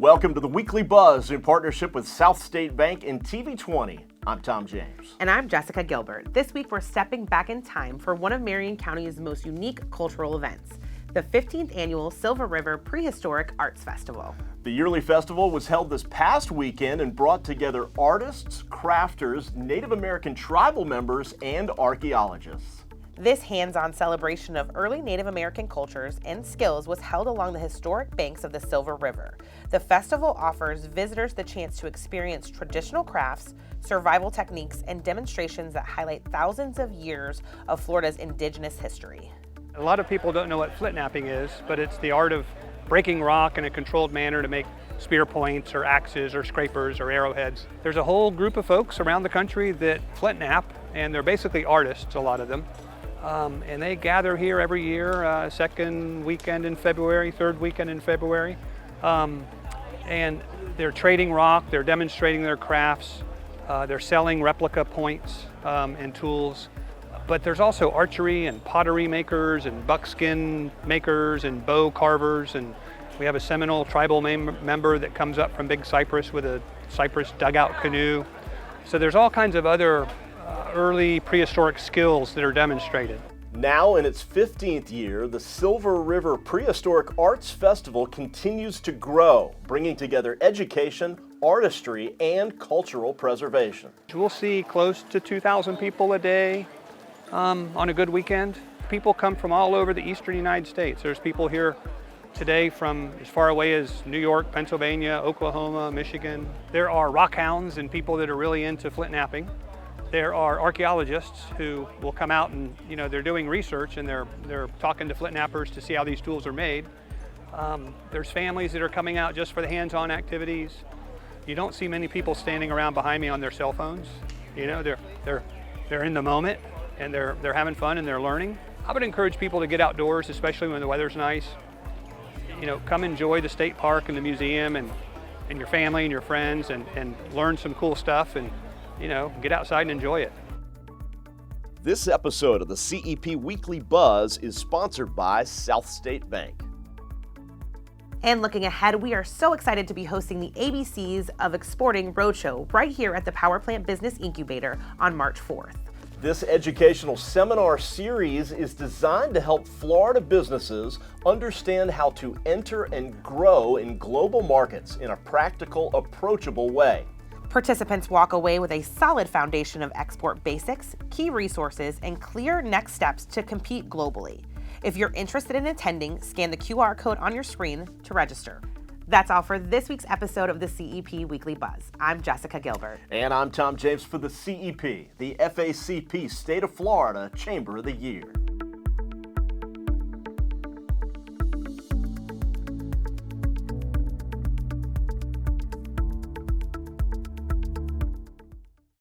Welcome to the Weekly Buzz in partnership with South State Bank and TV20. I'm Tom James. And I'm Jessica Gilbert. This week we're stepping back in time for one of Marion County's most unique cultural events, the 15th annual Silver River Prehistoric Arts Festival. The yearly festival was held this past weekend and brought together artists, crafters, Native American tribal members, and archaeologists. This hands-on celebration of early Native American cultures and skills was held along the historic banks of the Silver River. The festival offers visitors the chance to experience traditional crafts, survival techniques, and demonstrations that highlight thousands of years of Florida's indigenous history. A lot of people don't know what flint knapping is, but it's the art of breaking rock in a controlled manner to make spear points or axes or scrapers or arrowheads. There's a whole group of folks around the country that flint knap, and they're basically artists, a lot of them. And they gather here every year, second weekend in February, third weekend in February. And they're trading rock, they're demonstrating their crafts, they're selling replica points and tools. But there's also archery and pottery makers and buckskin makers and bow carvers. And we have a Seminole tribal member that comes up from Big Cypress with a cypress dugout canoe. So there's all kinds of other early prehistoric skills that are demonstrated. Now in its 15th year, the Silver River Prehistoric Arts Festival continues to grow, bringing together education, artistry, and cultural preservation. We'll see close to 2,000 people a day on a good weekend. People come from all over the eastern United States. There's people here today from as far away as New York, Pennsylvania, Oklahoma, Michigan. There are rock hounds and people that are really into flint knapping. There are archaeologists who will come out and, they're doing research and they're talking to flint knappers to see how these tools are made. There's families that are coming out just for the hands-on activities. You don't see many people standing around behind me on their cell phones. They're in the moment and they're having fun and they're learning. I would encourage people to get outdoors, especially when the weather's nice. Come enjoy the state park and the museum and your family and your friends and learn some cool stuff and get outside and enjoy it. This episode of the CEP Weekly Buzz is sponsored by South State Bank. And looking ahead, we are so excited to be hosting the ABCs of Exporting Roadshow right here at the Powe Plant Business Incubator on March 4th. This educational seminar series is designed to help Florida businesses understand how to enter and grow in global markets in a practical, approachable way. Participants walk away with a solid foundation of export basics, key resources, and clear next steps to compete globally. If you're interested in attending, scan the QR code on your screen to register. That's all for this week's episode of the CEP Weekly Buzz. I'm Jessica Gilbert. And I'm Tom James for the CEP, the FACP State of Florida Chamber of the Year.